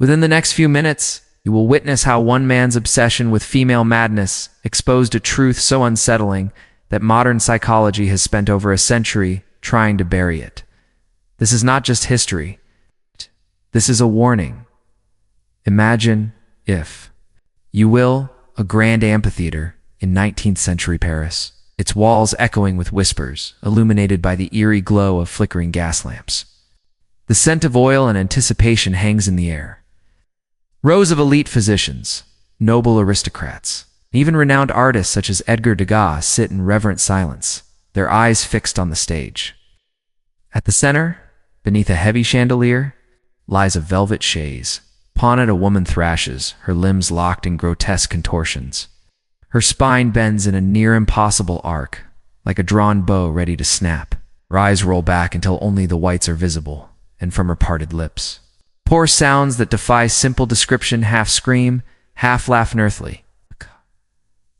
Within the next few minutes, you will witness how one man's obsession with female madness exposed a truth so unsettling that modern psychology has spent over a century trying to bury it. This is not just history. This is a warning. Imagine, if you will, a grand amphitheater in 19th century Paris, its walls echoing with whispers, illuminated by the eerie glow of flickering gas lamps. The scent of oil and anticipation hangs in the air. Rows of elite physicians, noble aristocrats, even renowned artists such as Edgar Degas sit in reverent silence, their eyes fixed on the stage. At the center, beneath a heavy chandelier, lies a velvet chaise. Upon it a woman thrashes, her limbs locked in grotesque contortions. Her spine bends in a near impossible arc, like a drawn bow ready to snap. Her eyes roll back until only the whites are visible, and from her parted lips pour sounds that defy simple description, half scream, half laugh unearthly.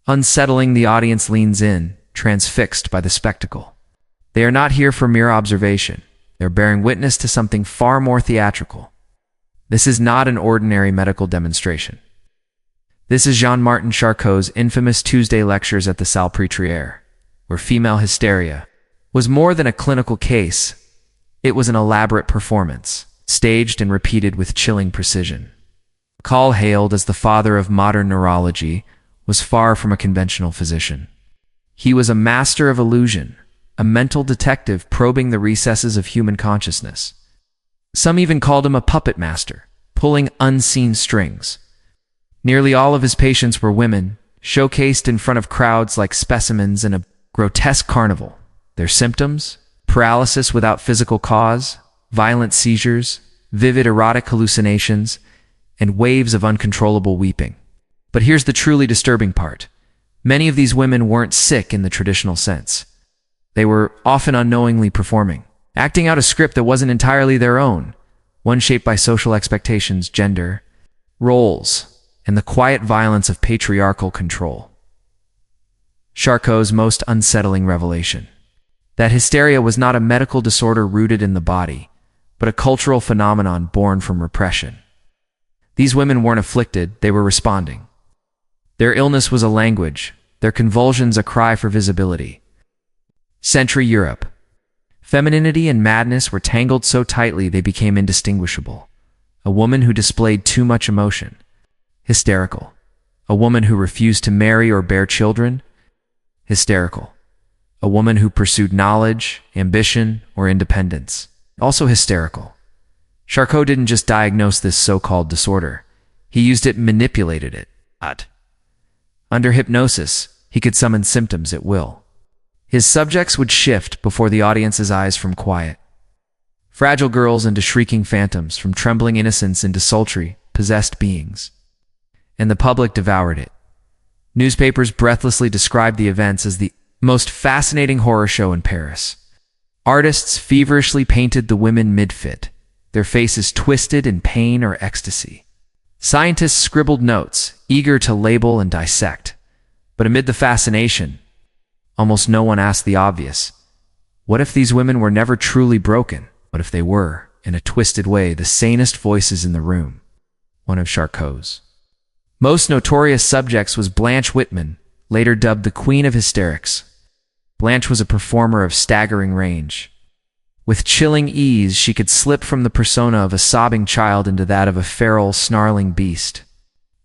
Unsettling, the audience leans in, transfixed by the spectacle. They are not here for mere observation. They're bearing witness to something far more theatrical. This is not an ordinary medical demonstration. This is Jean-Martin Charcot's infamous Tuesday lectures at the Salpêtrière, where female hysteria was more than a clinical case. It was an elaborate performance, staged and repeated with chilling precision. Call, hailed as the father of modern neurology, was far from a conventional physician. He was a master of illusion, a mental detective probing the recesses of human consciousness. Some even called him a puppet master, pulling unseen strings. Nearly all of his patients were women, showcased in front of crowds like specimens in a grotesque carnival. Their symptoms? Paralysis without physical cause, violent seizures, vivid erotic hallucinations, and waves of uncontrollable weeping. But here's the truly disturbing part. Many of these women weren't sick in the traditional sense. They were often unknowingly performing, acting out a script that wasn't entirely their own, one shaped by social expectations, gender, roles, and the quiet violence of patriarchal control. Charcot's most unsettling revelation: that hysteria was not a medical disorder rooted in the body, but a cultural phenomenon born from repression. These women weren't afflicted, they were responding. Their illness was a language, their convulsions a cry for visibility. Century Europe. Femininity and madness were tangled so tightly they became indistinguishable. A woman who displayed too much emotion. Hysterical. A woman who refused to marry or bear children. Hysterical. A woman who pursued knowledge, ambition, or independence. Also hysterical. Charcot didn't just diagnose this so-called disorder. He used it and manipulated it. Under hypnosis, he could summon symptoms at will. His subjects would shift before the audience's eyes from quiet. Fragile girls into shrieking phantoms, from trembling innocents into sultry, possessed beings. And the public devoured it. Newspapers breathlessly described the events as the most fascinating horror show in Paris. Artists feverishly painted the women mid-fit, their faces twisted in pain or ecstasy. Scientists scribbled notes, eager to label and dissect. But amid the fascination, almost no one asked the obvious. What if these women were never truly broken? What if they were, in a twisted way, the sanest voices in the room? One of Charcot's most notorious subjects was Blanche Whitman, later dubbed the Queen of Hysterics. Blanche was a performer of staggering range. With chilling ease, she could slip from the persona of a sobbing child into that of a feral, snarling beast.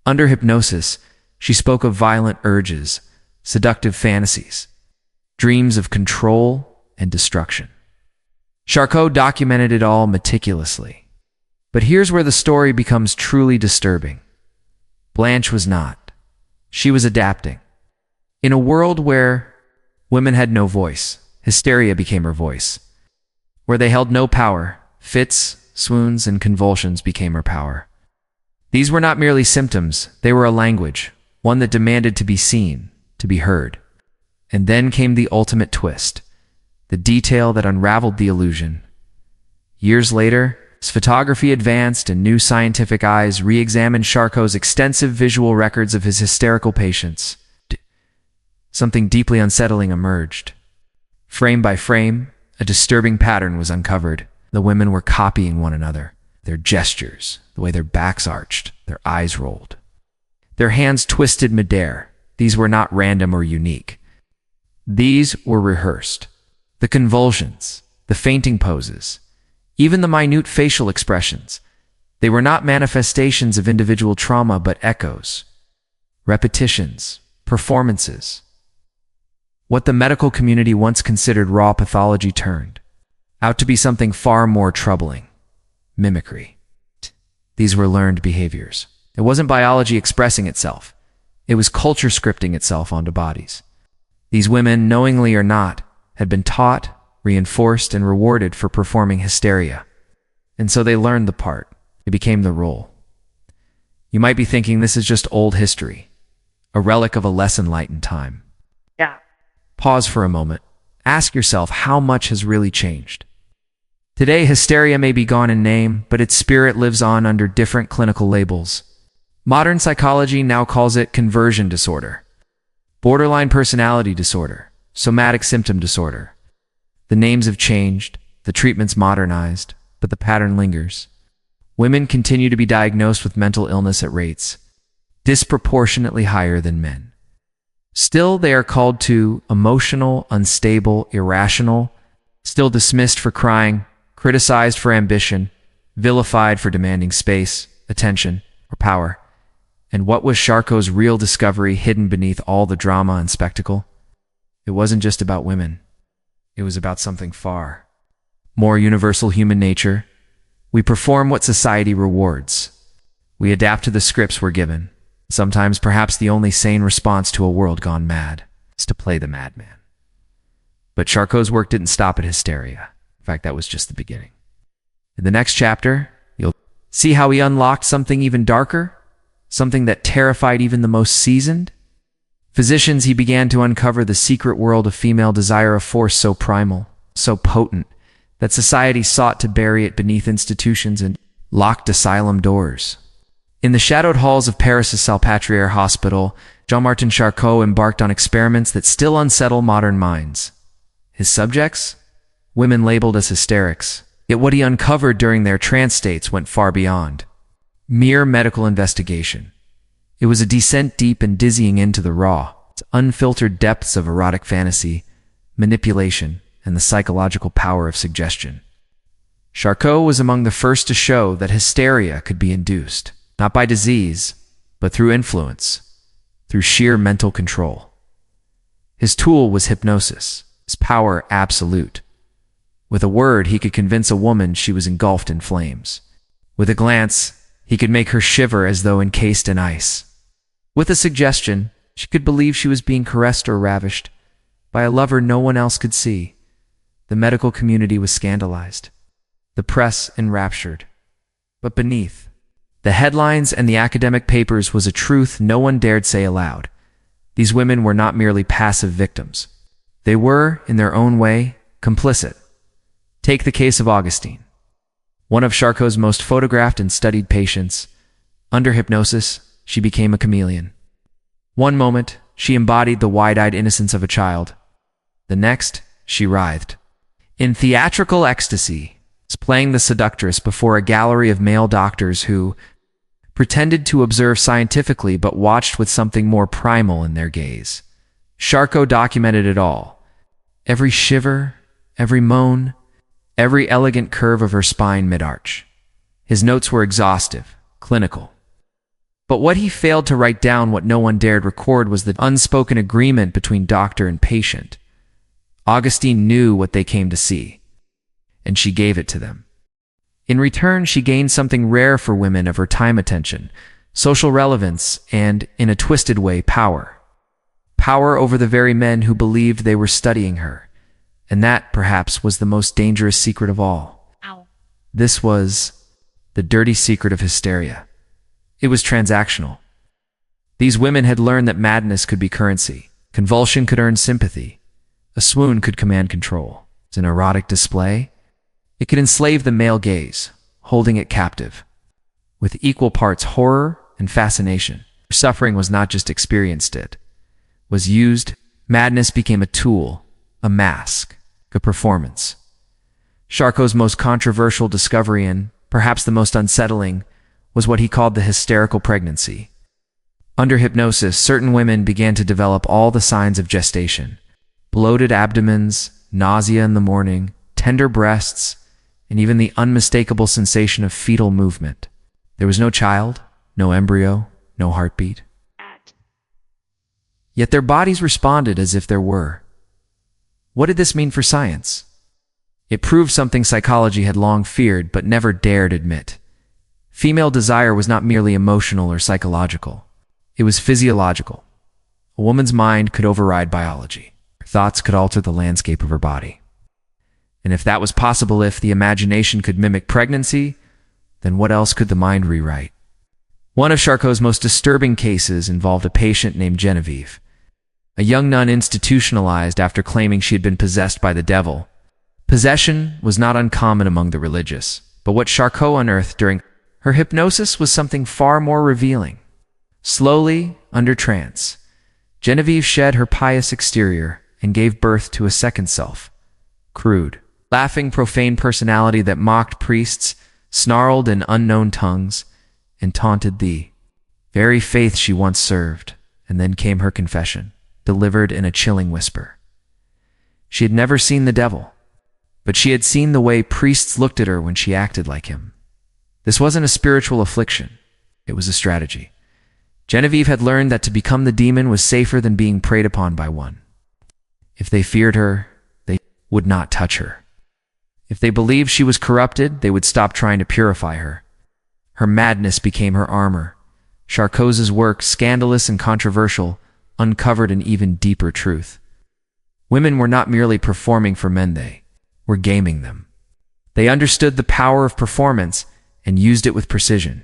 Under hypnosis, she spoke of violent urges, seductive fantasies, dreams of control and destruction. Charcot documented it all meticulously. But here's where the story becomes truly disturbing. Blanche was not. She was adapting. In a world where women had no voice, hysteria became her voice. Where they held no power, fits, swoons, and convulsions became her power. These were not merely symptoms, they were a language, one that demanded to be seen, to be heard. And then came the ultimate twist, the detail that unraveled the illusion. Years later, as photography advanced and new scientific eyes re-examined Charcot's extensive visual records of his hysterical patients, something deeply unsettling emerged. Frame by frame, a disturbing pattern was uncovered. The women were copying one another. their gestures, the way their backs arched, their eyes rolled. Their hands twisted midair. These were not random or unique. These were rehearsed. The convulsions, the fainting poses, even the minute facial expressions, they were not manifestations of individual trauma but echoes, repetitions, performances. What the medical community once considered raw pathology turned out to be something far more troubling: mimicry. These were learned behaviors. It wasn't biology expressing itself. It was culture scripting itself onto bodies. These women, knowingly or not, had been taught, reinforced, and rewarded for performing hysteria. And so they learned the part. It became the role. You might be thinking this is just old history, a relic of a less enlightened time. Yeah. Pause for a moment. Ask yourself how much has really changed. Today, hysteria may be gone in name, but its spirit lives on under different clinical labels. Modern psychology now calls it conversion disorder, borderline personality disorder, somatic symptom disorder. The names have changed, the treatment's modernized, but the pattern lingers. Women continue to be diagnosed with mental illness at rates disproportionately higher than men. Still, they are called to emotional, unstable, irrational, still dismissed for crying, criticized for ambition, vilified for demanding space, attention, or power. And what was Charcot's real discovery hidden beneath all the drama and spectacle? It wasn't just about women. It was about something far more universal: human nature. We perform what society rewards. We adapt to the scripts we're given. Sometimes perhaps the only sane response to a world gone mad is to play the madman. But Charcot's work didn't stop at hysteria. In fact, that was just the beginning. In the next chapter, you'll see how he unlocked something even darker, something that terrified even the most seasoned. Physicians, he began to uncover the secret world of female desire, a force so primal, so potent, that society sought to bury it beneath institutions and locked asylum doors. In the shadowed halls of Paris's Salpêtrière Hospital, Jean-Martin Charcot embarked on experiments that still unsettle modern minds. His subjects? Women labeled as hysterics. Yet what he uncovered during their trance states went far beyond mere medical investigation. It was a descent deep and dizzying into the raw, unfiltered depths of erotic fantasy, manipulation, and the psychological power of suggestion. Charcot was among the first to show that hysteria could be induced, not by disease, but through influence, through sheer mental control. His tool was hypnosis, his power absolute. With a word, he could convince a woman she was engulfed in flames. With a glance, he could make her shiver as though encased in ice. With a suggestion, she could believe she was being caressed or ravished by a lover no one else could see. The medical community was scandalized, the press enraptured. But beneath the headlines and the academic papers was a truth no one dared say aloud. These women were not merely passive victims. They were, in their own way, complicit. Take the case of Augustine, one of Charcot's most photographed and studied patients. Under hypnosis, she became a chameleon. One moment, she embodied the wide-eyed innocence of a child. The next, she writhed in theatrical ecstasy, playing the seductress before a gallery of male doctors who pretended to observe scientifically but watched with something more primal in their gaze. Charcot documented it all. Every shiver, every moan, every elegant curve of her spine mid-arch. His notes were exhaustive, clinical. But what he failed to write down, what no one dared record, was the unspoken agreement between doctor and patient. Augustine knew what they came to see, and she gave it to them. In return, she gained something rare for women of her time: attention, social relevance, and, in a twisted way, power. Power over the very men who believed they were studying her. And that, perhaps, was the most dangerous secret of all. Ow. This was the dirty secret of hysteria. It was transactional. These women had learned that madness could be currency. Convulsion could earn sympathy. A swoon could command control. An erotic display, it could enslave the male gaze, holding it captive. With equal parts horror and fascination. Suffering was not just experienced, it was used. Madness became a tool, a mask, a performance. Charcot's most controversial discovery, and perhaps the most unsettling, was what he called the hysterical pregnancy. Under hypnosis, certain women began to develop all the signs of gestation: bloated abdomens, nausea in the morning, tender breasts, and even the unmistakable sensation of fetal movement. There was no child, no embryo, no heartbeat. Yet their bodies responded as if there were. What did this mean for science? It proved something psychology had long feared but never dared admit. Female desire was not merely emotional or psychological. It was physiological. A woman's mind could override biology. Her thoughts could alter the landscape of her body. And if that was possible, if the imagination could mimic pregnancy, then what else could the mind rewrite? One of Charcot's most disturbing cases involved a patient named Genevieve, a young nun institutionalized after claiming she had been possessed by the devil. Possession was not uncommon among the religious, but what Charcot unearthed during her hypnosis was something far more revealing. Slowly, under trance, Genevieve shed her pious exterior and gave birth to a second self, crude, laughing, profane personality that mocked priests, snarled in unknown tongues, and taunted the very faith she once served. And then came her confession, delivered in a chilling whisper. She had never seen the devil, but she had seen the way priests looked at her when she acted like him. This wasn't a spiritual affliction, it was a strategy. Genevieve had learned that to become the demon was safer than being preyed upon by one. If they feared her, they would not touch her. If they believed she was corrupted, they would stop trying to purify her. Her madness became her armor. Charcot's work, scandalous and controversial, uncovered an even deeper truth. Women were not merely performing for men, they were gaming them. They understood the power of performance and used it with precision.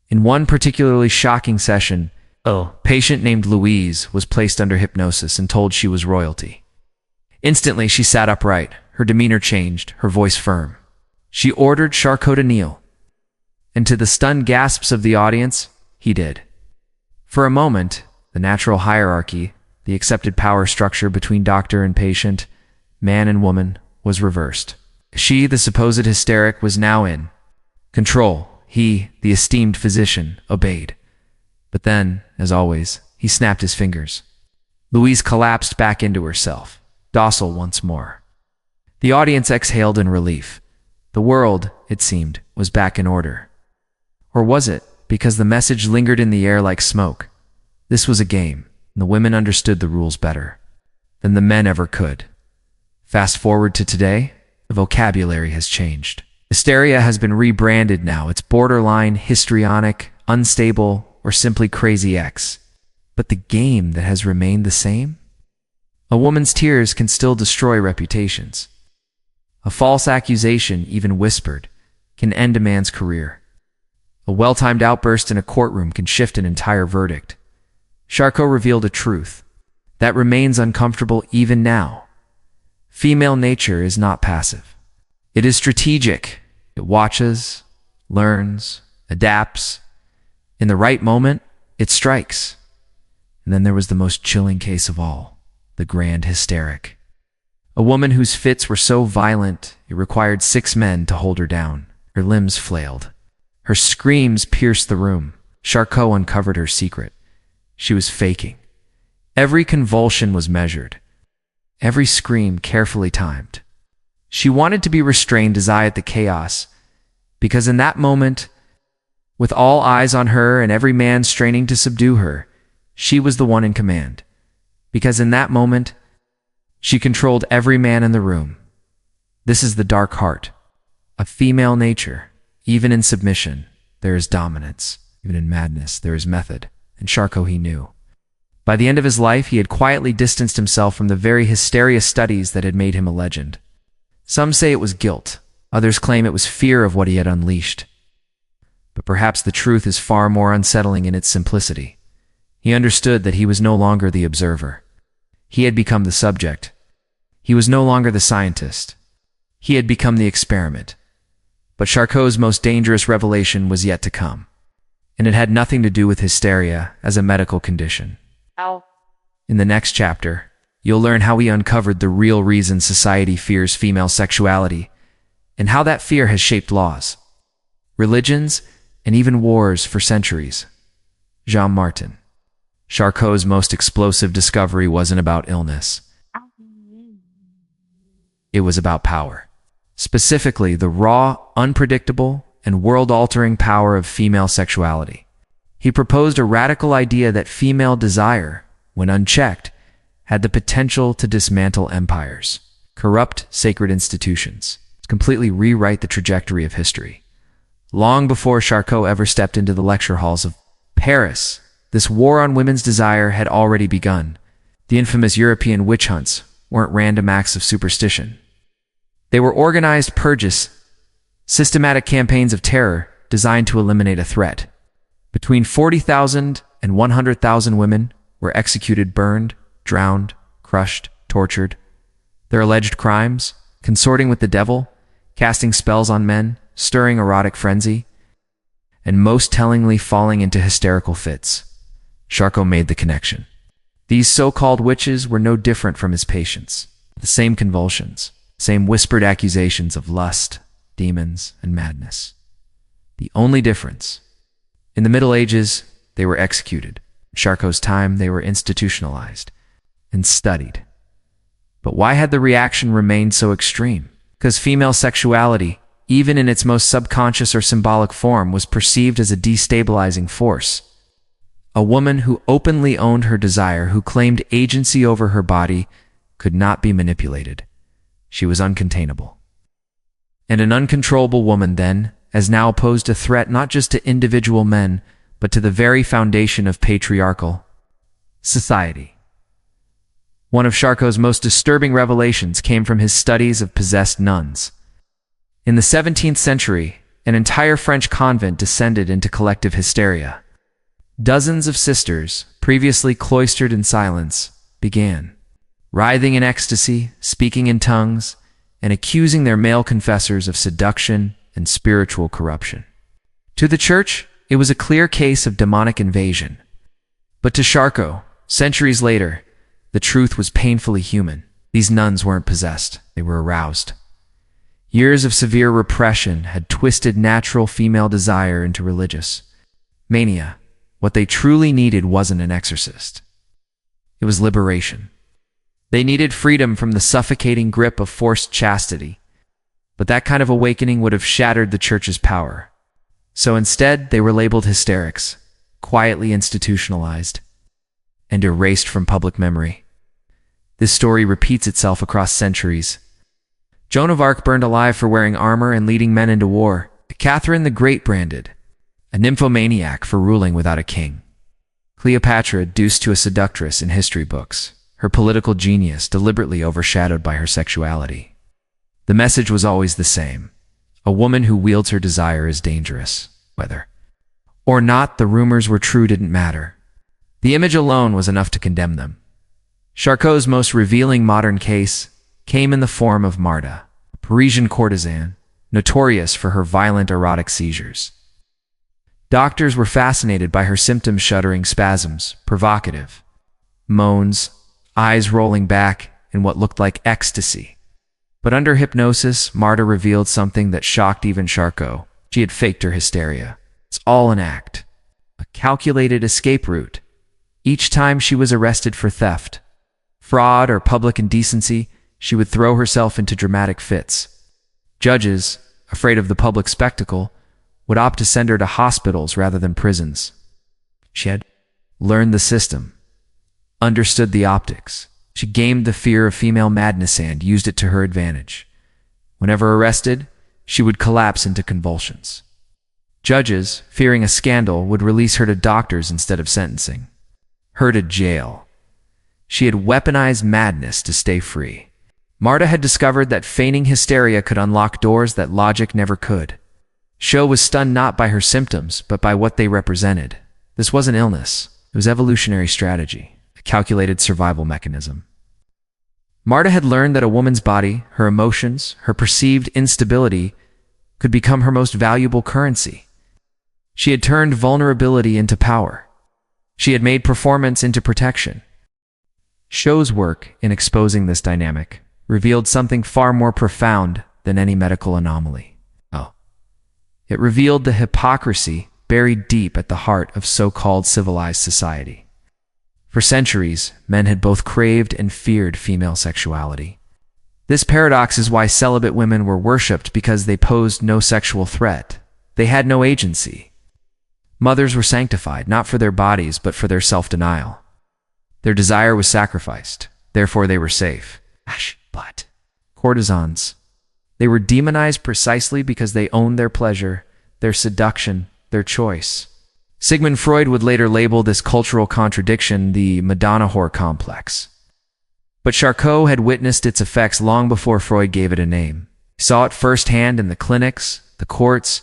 In one particularly shocking session, a patient named Louise was placed under hypnosis and told she was royalty. Instantly, she sat upright, her demeanor changed, her voice firm. She ordered Charcot to kneel, and to the stunned gasps of the audience, he did. For a moment, the natural hierarchy, the accepted power structure between doctor and patient, man and woman, was reversed. She, the supposed hysteric, was now in control. He, the esteemed physician, obeyed. But then, as always, he snapped his fingers. Louise collapsed back into herself, docile once more. The audience exhaled in relief. The world, it seemed, was back in order. Or was it, because the message lingered in the air like smoke? This was a game, and the women understood the rules better than the men ever could. Fast forward to today, the vocabulary has changed. Hysteria has been rebranded now. It's borderline, histrionic, unstable, or simply crazy X. But the game that has remained the same? A woman's tears can still destroy reputations. A false accusation, even whispered, can end a man's career. A well-timed outburst in a courtroom can shift an entire verdict. Charcot revealed a truth that remains uncomfortable even now. Female nature is not passive. It is strategic. It watches, learns, adapts. In the right moment, it strikes. And then there was the most chilling case of all, the grand hysteric. A woman whose fits were so violent, it required 6 men to hold her down. Her limbs flailed. Her screams pierced the room. Charcot uncovered her secret. She was faking. Every convulsion was measured. Every scream carefully timed. She wanted to be restrained as I at the chaos, because in that moment, with all eyes on her and every man straining to subdue her, she was the one in command. Because in that moment, she controlled every man in the room. This is the dark heart of female nature. Even in submission, there is dominance. Even in madness, there is method. And Charcot he knew. By the end of his life, he had quietly distanced himself from the very hysteria studies that had made him a legend. Some say it was guilt. Others claim it was fear of what he had unleashed. But perhaps the truth is far more unsettling in its simplicity. He understood that he was no longer the observer. He had become the subject. He was no longer the scientist. He had become the experiment. But Charcot's most dangerous revelation was yet to come. And it had nothing to do with hysteria as a medical condition. Ow. In the next chapter, you'll learn how he uncovered the real reason society fears female sexuality, and how that fear has shaped laws, religions, and even wars for centuries. Jean Martin. Charcot's most explosive discovery wasn't about illness. It was about power. Specifically, the raw, unpredictable, and world-altering power of female sexuality. He proposed a radical idea that female desire, when unchecked, had the potential to dismantle empires, corrupt sacred institutions, completely rewrite the trajectory of history. Long before Charcot ever stepped into the lecture halls of Paris, this war on women's desire had already begun. The infamous European witch hunts weren't random acts of superstition. They were organized purges, systematic campaigns of terror designed to eliminate a threat. Between 40,000 and 100,000 women were executed, burned, drowned, crushed, tortured. Their alleged crimes: consorting with the devil, casting spells on men, stirring erotic frenzy, and most tellingly falling into hysterical fits. Charcot made the connection. These so-called witches were no different from his patients. The same convulsions, same whispered accusations of lust, demons, and madness. The only difference: in the Middle Ages, they were executed. In Charcot's time, they were institutionalized and studied. But why had the reaction remained so extreme? Because female sexuality, even in its most subconscious or symbolic form, was perceived as a destabilizing force. A woman who openly owned her desire, who claimed agency over her body, could not be manipulated. She was uncontainable. And an uncontrollable woman then, as now, posed a threat not just to individual men, but to the very foundation of patriarchal society. One of Charcot's most disturbing revelations came from his studies of possessed nuns. In the 17th century, an entire French convent descended into collective hysteria. Dozens of sisters, previously cloistered in silence, began writhing in ecstasy, speaking in tongues, and accusing their male confessors of seduction and spiritual corruption. To the church, it was a clear case of demonic invasion. But to Charcot, centuries later, the truth was painfully human. These nuns weren't possessed, they were aroused. Years of severe repression had twisted natural female desire into religious mania. What they truly needed wasn't an exorcist. It was liberation. They needed freedom from the suffocating grip of forced chastity. But that kind of awakening would have shattered the church's power. So instead, they were labeled hysterics, quietly institutionalized, and erased from public memory. This story repeats itself across centuries. Joan of Arc burned alive for wearing armor and leading men into war. Catherine the Great branded a nymphomaniac for ruling without a king. Cleopatra deuced to a seductress in history books, her political genius deliberately overshadowed by her sexuality. The message was always the same: a woman who wields her desire is dangerous. Whether or not the rumors were true didn't matter. The image alone was enough to condemn them. Charcot's most revealing modern case came in the form of Martha, a Parisian courtesan, notorious for her violent erotic seizures. Doctors were fascinated by her symptoms: shuddering spasms, provocative moans, eyes rolling back in what looked like ecstasy. But under hypnosis, Martha revealed something that shocked even Charcot. She had faked her hysteria. It's all an act, a calculated escape route. Each time she was arrested for theft, fraud, or public indecency, she would throw herself into dramatic fits. Judges, afraid of the public spectacle, would opt to send her to hospitals rather than prisons. She had learned the system, understood the optics. She gamed the fear of female madness and used it to her advantage. Whenever arrested, she would collapse into convulsions. Judges, fearing a scandal, would release her to doctors instead of sentencing her to jail. She had weaponized madness to stay free. Martha had discovered that feigning hysteria could unlock doors that logic never could. Cho was stunned not by her symptoms, but by what they represented. This wasn't illness. It was evolutionary strategy, a calculated survival mechanism. Martha had learned that a woman's body, her emotions, her perceived instability, could become her most valuable currency. She had turned vulnerability into power. She had made performance into protection. Cho's work in exposing this dynamic revealed something far more profound than any medical anomaly. It revealed the hypocrisy buried deep at the heart of so-called civilized society. For centuries, men had both craved and feared female sexuality. This paradox is why celibate women were worshipped, because they posed no sexual threat. They had no agency. Mothers were sanctified, not for their bodies, but for their self-denial. Their desire was sacrificed, therefore they were safe. But courtesans, they were demonized precisely because they owned their pleasure, their seduction, their choice. Sigmund Freud would later label this cultural contradiction the Madonna whore complex. But Charcot had witnessed its effects long before Freud gave it a name. He saw it firsthand in the clinics, the courts,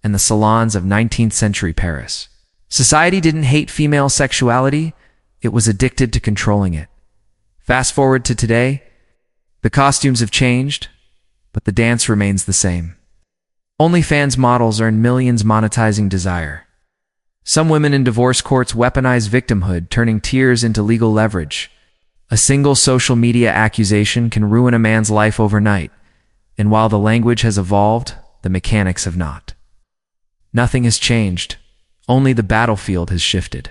and the salons of 19th century Paris. Society didn't hate female sexuality, it was addicted to controlling it. Fast forward to today, the costumes have changed, but the dance remains the same. OnlyFans models earn millions monetizing desire. Some women in divorce courts weaponize victimhood, turning tears into legal leverage. A single social media accusation can ruin a man's life overnight, and while the language has evolved, the mechanics have not. Nothing has changed, only the battlefield has shifted.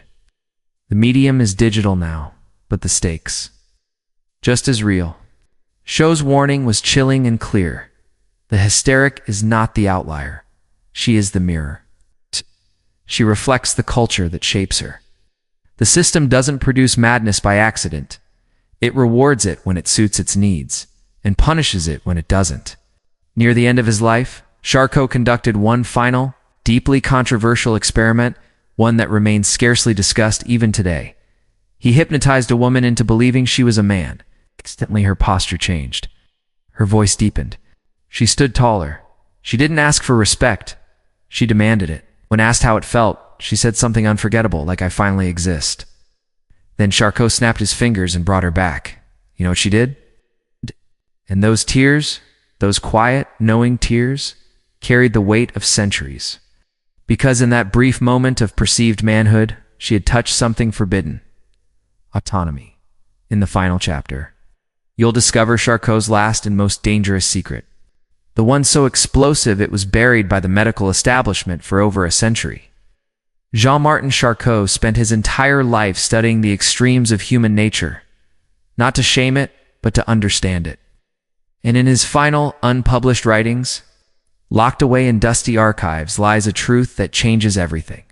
The medium is digital now, but the stakes just as real. Show's warning was chilling and clear. The hysteric is not the outlier. She is the mirror. She reflects the culture that shapes her. The system doesn't produce madness by accident. It rewards it when it suits its needs, and punishes it when it doesn't. Near the end of his life, Charcot conducted one final, deeply controversial experiment, one that remains scarcely discussed even today. He hypnotized a woman into believing she was a man. Instantly her posture changed. Her voice deepened. She stood taller. She didn't ask for respect. She demanded it. When asked how it felt, she said something unforgettable, like "I finally exist." Then Charcot snapped his fingers and brought her back. You know what she did? And those tears, those quiet, knowing tears, carried the weight of centuries. Because in that brief moment of perceived manhood, she had touched something forbidden. Autonomy. In the final chapter, you'll discover Charcot's last and most dangerous secret. The one so explosive it was buried by the medical establishment for over a century. Jean-Martin Charcot spent his entire life studying the extremes of human nature, not to shame it, but to understand it. And in his final, unpublished writings, locked away in dusty archives, lies a truth that changes everything.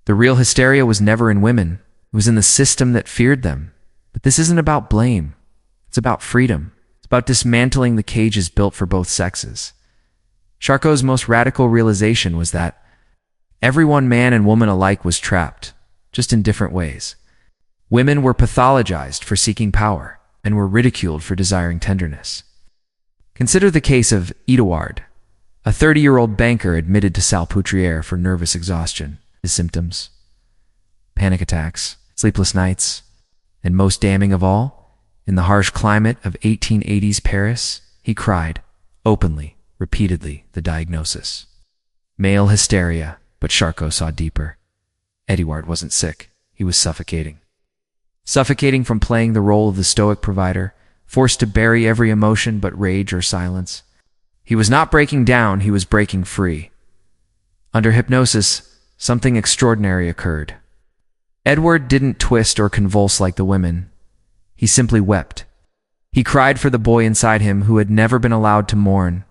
The real hysteria was never in women, it was in the system that feared them. But this isn't about blame, it's about freedom. It's about dismantling the cages built for both sexes. Charcot's most radical realization was that everyone, man and woman alike, was trapped, just in different ways. Women were pathologized for seeking power, and were ridiculed for desiring tenderness. Consider the case of Edouard, a 30-year-old banker admitted to Salpêtrière for nervous exhaustion. His symptoms: panic attacks, sleepless nights, and most damning of all, in the harsh climate of 1880s Paris, he cried, openly, repeatedly, the diagnosis: male hysteria. But Charcot saw deeper. Edouard wasn't sick, he was suffocating. Suffocating from playing the role of the stoic provider, forced to bury every emotion but rage or silence. He was not breaking down, he was breaking free. Under hypnosis, something extraordinary occurred. Edward didn't twist or convulse like the women. He simply wept. He cried for the boy inside him who had never been allowed to mourn,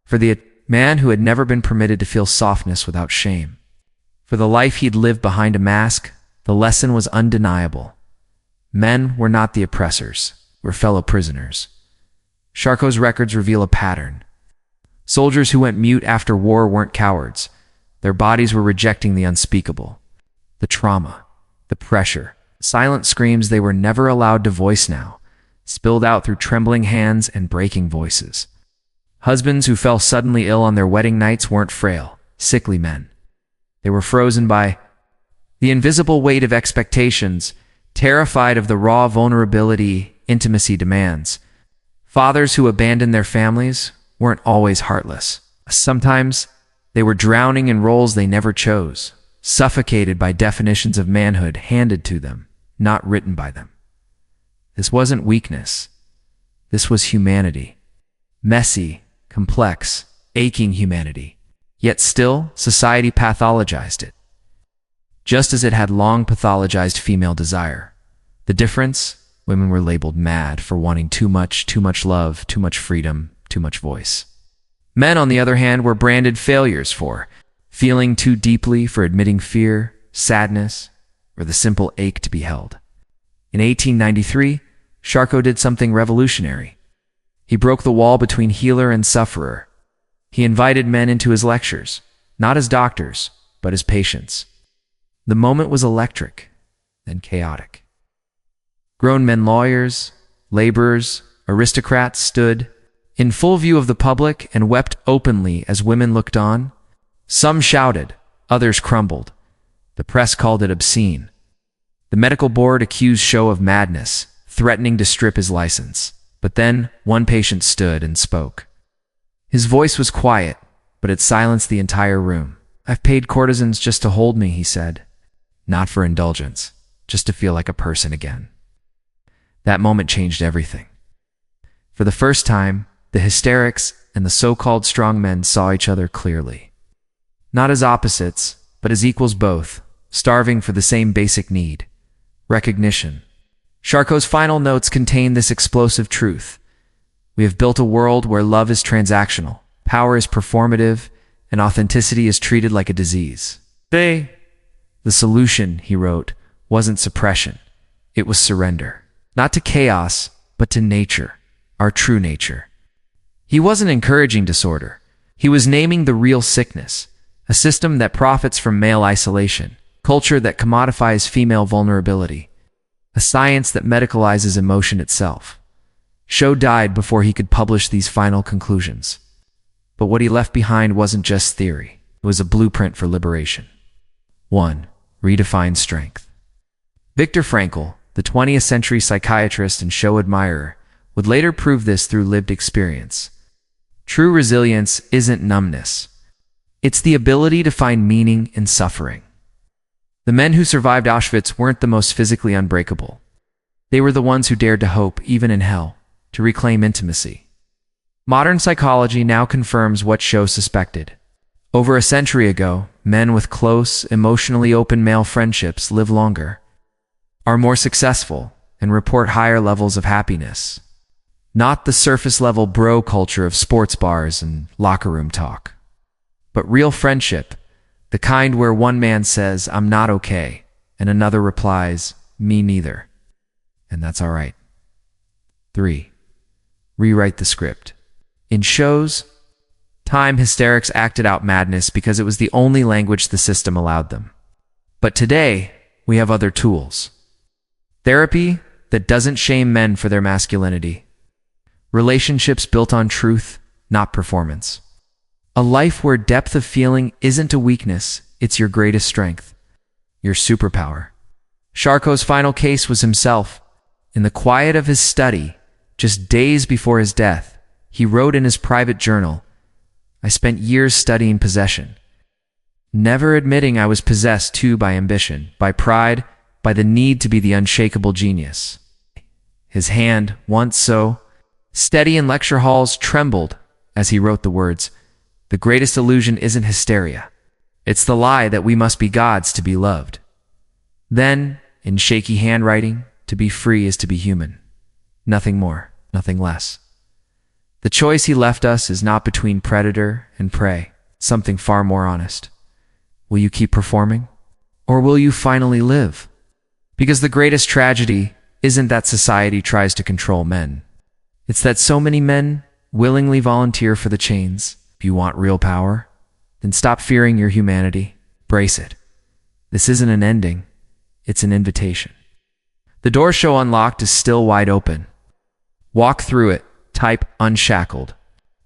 for the man who had never been permitted to feel softness without shame. For the life he'd lived behind a mask, the lesson was undeniable. Men were not the oppressors, were fellow prisoners. Charcot's records reveal a pattern. Soldiers who went mute after war weren't cowards. Their bodies were rejecting the unspeakable. The trauma, the pressure, silent screams they were never allowed to voice now, spilled out through trembling hands and breaking voices. Husbands who fell suddenly ill on their wedding nights weren't frail, sickly men. They were frozen by the invisible weight of expectations, terrified of the raw vulnerability intimacy demands. Fathers who abandoned their families weren't always heartless. Sometimes they were drowning in roles they never chose, suffocated by definitions of manhood handed to them, not written by them. This wasn't weakness. This was humanity. Messy, complex, aching humanity. Yet still, society pathologized it, just as it had long pathologized female desire. The difference? Women were labeled mad for wanting too much love, too much freedom, too much voice. Men, on the other hand, were branded failures for feeling too deeply, for admitting fear, sadness, or the simple ache to be held. In 1893, Charcot did something revolutionary. He broke the wall between healer and sufferer. He invited men into his lectures, not as doctors, but as patients. The moment was electric, then chaotic. Grown men, lawyers, laborers, aristocrats stood in full view of the public and wept openly as women looked on. Some shouted, others crumbled. The press called it obscene. The medical board accused Charcot of madness, threatening to strip his license. But then one patient stood and spoke. His voice was quiet, but it silenced the entire room. "I've paid courtesans just to hold me," he said. "Not for indulgence, just to feel like a person again." That moment changed everything. For the first time, the hysterics and the so-called strong men saw each other clearly. Not as opposites, but as equals both, starving for the same basic need: recognition. Charcot's final notes contain this explosive truth. We have built a world where love is transactional, power is performative, and authenticity is treated like a disease. The solution, he wrote, wasn't suppression. It was surrender. Not to chaos, but to nature, our true nature. He wasn't encouraging disorder. He was naming the real sickness, a system that profits from male isolation, culture that commodifies female vulnerability, a science that medicalizes emotion itself. Charcot died before he could publish these final conclusions. But what he left behind wasn't just theory. It was a blueprint for liberation. 1. Redefine strength. Viktor Frankl, the 20th century psychiatrist and Charcot admirer, would later prove this through lived experience. True resilience isn't numbness. It's the ability to find meaning in suffering. The men who survived Auschwitz weren't the most physically unbreakable. They were the ones who dared to hope, even in hell, to reclaim intimacy. Modern psychology now confirms what Charcot suspected. Over a century ago, men with close, emotionally open male friendships live longer, are more successful, and report higher levels of happiness. Not the surface-level bro culture of sports bars and locker room talk, but real friendship, the kind where one man says, "I'm not okay," and another replies, "Me neither." And that's all right. 3. Rewrite the script. In Charcot's time, hysterics acted out madness because it was the only language the system allowed them. But today, we have other tools. Therapy that doesn't shame men for their masculinity. Relationships built on truth, not performance. A life where depth of feeling isn't a weakness, it's your greatest strength, your superpower. Charcot's final case was himself. In the quiet of his study, just days before his death, he wrote in his private journal, "I spent years studying possession, never admitting I was possessed too by ambition, by pride, by the need to be the unshakable genius." His hand, once so steady in lecture halls, trembled as he wrote the words, "The greatest illusion isn't hysteria. It's the lie that we must be gods to be loved." Then, in shaky handwriting, "To be free is to be human. Nothing more, nothing less." The choice he left us is not between predator and prey, something far more honest. Will you keep performing? Or will you finally live? Because the greatest tragedy isn't that society tries to control men. It's that so many men willingly volunteer for the chains. If you want real power, then stop fearing your humanity. Brace it. This isn't an ending. It's an invitation. The door Charcot unlocked is still wide open. Walk through it. Type "unshackled"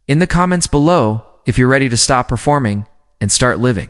in the comments below if you're ready to stop performing and start living.